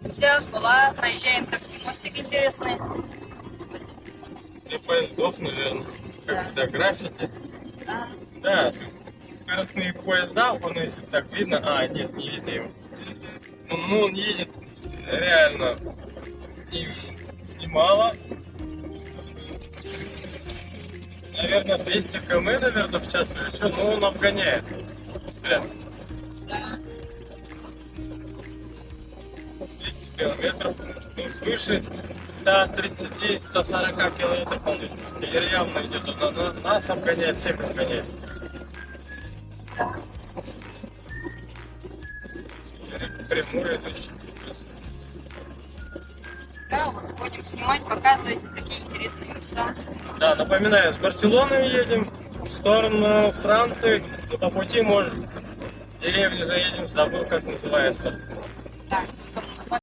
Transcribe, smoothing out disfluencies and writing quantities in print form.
Друзья, была, проезжаем такой мостик интересный. Для поездов, наверное. Как Да. всегда, граффити. Да. Да, тут скоростные поезда, вон если так видно. А, нет, не видно его. Ну, он едет реально немало. Наверное, 200 км, наверное, в час или что, но он обгоняет. Прям. 200 километров, ну, свыше 130-140 километров он явно идет. Он нас обгоняет, всех обгоняет. Прямую идущий. Да, вот будем снимать, показывать такие интересные места. Да, напоминаю, с Барселоны едем в сторону Франции, но по пути, может, в деревню заедем, забыл, как называется.